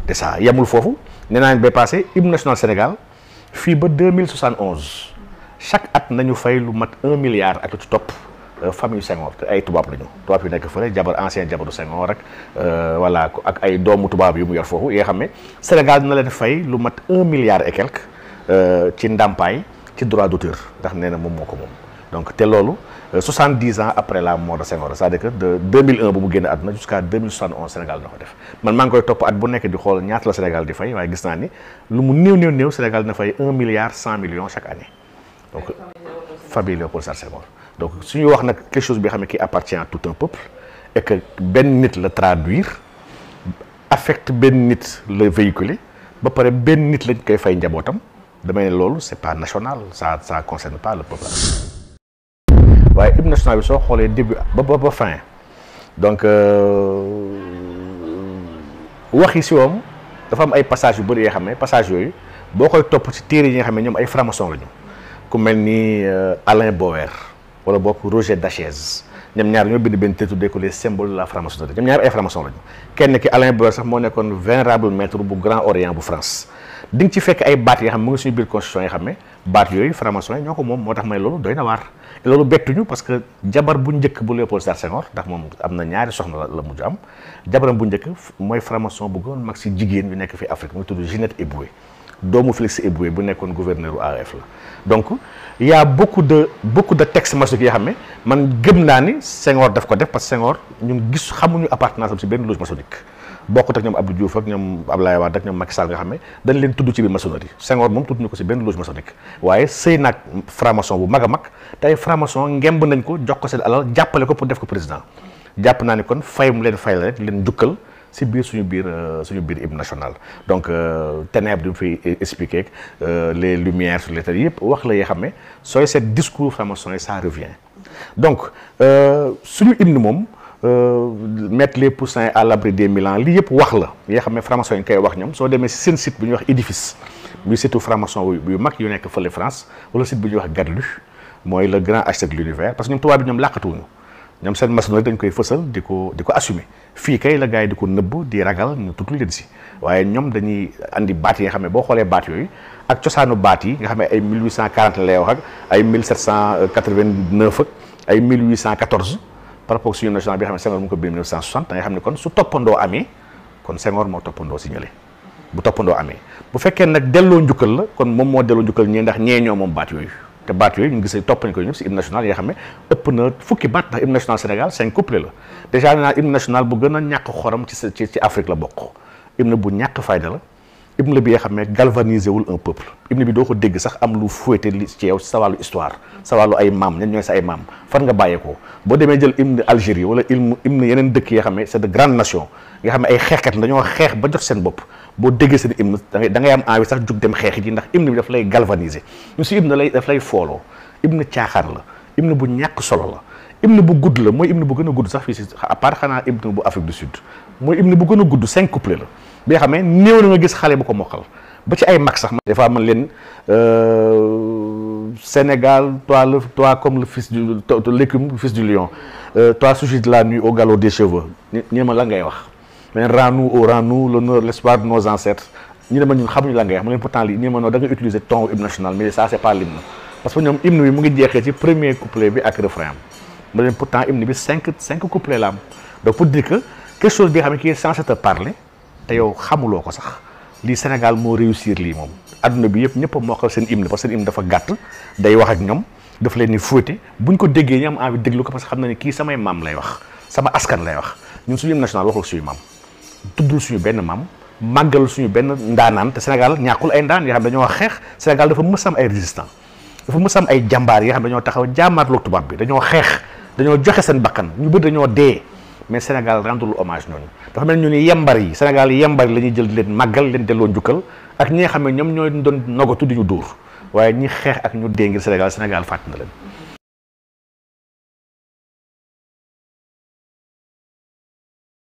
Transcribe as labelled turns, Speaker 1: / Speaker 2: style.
Speaker 1: te ça yemul foofu nee naa leen bay passé hymne national Sénégal fii ba 2071 chaque at nañu fay lu mat 1 milliard ak lu ci topp famille Senghor te ay tubaab lañu tubaab yu nekk fële ancien jabaru Senghor rek voilà ak ay doomu tubaab yu mu yor foofu yoo xam ne Sénégal dina leen fay lu mat 1 milliard et quelque ci ndàmpaay ci droit d'auteur ndax nee na moom moo ko moom donc te loolu 70 ans après la mort de Senghor c'est-à-dire que de 2001 bu mu génn àdduna jusqu'à 2071 Sénégal na ko def man maa ngi koy topp at bu nekk di xool ñaata la Sénégal di fay waaye gis naa ni lu mu néew Sénégal dina fay 1 milliard 100 millions chaque année donc famille Léopold Sédar Senghor donc su ñu wax nag quelque chose bi xam ne qui appartient à tout un peuple et que benn nit la traduire affecte benn nit la véhiculer ba pare benn nit lañ koy fay njabootam damay ne loolu c'est pas national ça concerne pas le peuple waaye hymne national bi soo xoolee début ba fin donc waxi si woom dafa am ay passages yu bëri yoo xam ne passages yooyu boo koy topp ci téere yi nga xam ne ñoom ay francs-maçons lañu ku mel ni Alain Bower wala boog Roger Dachèze ñoom ñaar ñoo bind benn téere tuddee ko les symboles de la franc-maçonnerie ñoom ñaar ay francs-maçons lañu kenn ki Alain Bower sax moo nekkoon vénérable maître bu Grand Orient bu France di nga ci fekk ay baat yoo xam mu ngi suñu biir constitution yi xam ne baat yooyu francs-maçons yi ñoo ko moom moo tax may loolu doy na waar loolu bettuñu parce que jabar bu njëkk bu Léopold Sédar Senghor ndax moom am na ñaari soxna la mujj am jabaram bu njëkk mooy franc-maçon bu gën mag si jigéen yu nekk fi Afrique mu ngi tudd Ginette Eboué doomu Félix Eboué bu nekkoon gouverneur u AOF la donc il y a beaucoup de textes maçonniques yoo xam ne man gëm naa ni Senghor daf ko def parce que Senghor ñun gis xamuñu appartenance am si benn loge maçonnique bokkut ak ñoom Abdou Diouf ak ñoom Abdoulaye Wade ak ñoom Macky Sall nga xam ne dañ leen tudd ci biir maçonnerie Senghor moom tudd ñu ko si benn loge maçonnique waaye sëy nag franc-maçon bu mag a mag te ay franc-maçon ngemb nañ ko jox ko seen alal jàppale ko pour def ko président jàpp naa ni kon fay mu leen fay la rek leen jukkal si biir suñu biir hymne national donc ténèbres bi mu fiy expliquer les lumières sur les terres yëpp wax la yoo xam ne sooy seet discours franc-maçon yi ça revient donc suñu hymne moom mettre les poussins à l'abri des mille ans lii yëpp wax la yoo xam ne franc-maçon yi koy wax ñoom soo demee si seen site bu ñuy wax édifice muy site franc-maçon yu mag yu nekk fële France wala site bu ñuy wax Gadlu mooy le grand architecte de l'univers parce que ñoom tubaab bi ñoom làqatuwuñu ñoom seen maçonnerie dañ koy fësal di ko assumer fii kay la gars yi di ko nëbb di ragal ñu tudd leen si waaye ñoom dañuy andi baat yi nga xam ne boo xoolee baat yooyu ak cosaanu baat yi nga xam ne ay 1840 lay wax ak ay 1789 ak ay 1814 par rapport suñu national bi nga xam ne Senghor mu ngi ko bind 1960 da nga xam ne kon su toppandoo amee kon Senghor moo toppandoo si ñële bu toppandoo amee bu fekkee nag delloo njukkal la kon moom moo delloo njukkal ñee ndax ñee ñoo moom baat yooyu te baat yooyu ñu gis topp nañ ko ñëpp si hymne national yoo xam ne ëpp na fukki baat ndax hymne national Sénégal 5 couplets la déjà nee naa hymne national bu gën a ñàkk xorom ci Afrique la bokk hymne bu ñàkk fayda la hymne bi nga xam ne galvanisé wul un peuple hymne bi doo ko dégg sax am lu fouetté li ci yow sa wàllu histoire sa wàllu ay maam ñan ñooy sa ay maam fan nga bàyyeekoo boo demee jël hymne Algérie wala hymne yeneen dëkk yoo xam ne c'est de grandes nations nga xam ne ay xeexkat la dañoo xeex ba jot seen bopp boo déggee seen hymne da ngay am envie sax jug dem xeexi ji ndax hymne bi daf lay galvaniser ñu si hymne daf lay fooloo hymne caaxaan la hymne bu ñàkk solo la hymne bu gudd la mooy hymne bu gën a gudd sax fii si à part xanaa hymne bu Afrique du Sud mooy hymne bu gën a gudd 5 couplets la bi nga xam ne néew na nga gis xale bu ko mokkal ba ci ay mag sax des fois man leen Sénégal toi comme le fils du l'écume le fils du lion toi sujet de la nuit au galop des cheveux ñu ma la ngay wax mais rends-nous l'honneur l'espoir de nos ancêtres ñu ne ma ñun xamuñu la ngay wax ma leen pourtant lii ñu ma noo da nga utiliser ton hymne national mais ça c'est pas l'hymne parce que ñoom hymne bi mu ngi jeexee ci premier couplet bi ak refrain am ma leen pourtant hymne bi cinq couplets la am donc pour dire que quelque chose bi nga xam ne qui est censé te parler te yow xamuloo ko sax lii Sénégal moo réussir lii moom adduna bi yëpp ñëpp a mokkal seen hymne parce que seen hymne dafa gàtt day wax ak ñoom daf leen ni fouetté buñ ko déggee ñu am envie déglu ko parce que xam na ne kii samay maam lay wax sama askan lay wax ñun suñu hymne national waxul suñu maam tuddul suñu benn maam màggal suñu benn ndaanaan te Sénégal ñàkkul ay ndaan yoo xam dañoo xeex Sénégal dafa mës am ay résistants dafa mës am ay jàmbaar yoo xam dañoo taxaw jàmmaarloog tubaab bi dañoo xeex dañoo joxe seen bakkan ñu bëri dañoo dee mais Sénégal rendul hommage ñooñu dafa mel ñu ni yembar yi Sénégal yembar yi la ñuy jël leen màggal leen delloo njukkal ak ñi nga xam ne ñoom ñooy doon nogatu di ñu dóor waaye ñi xeex ak ñu dee ngir Sénégal fàtt na leen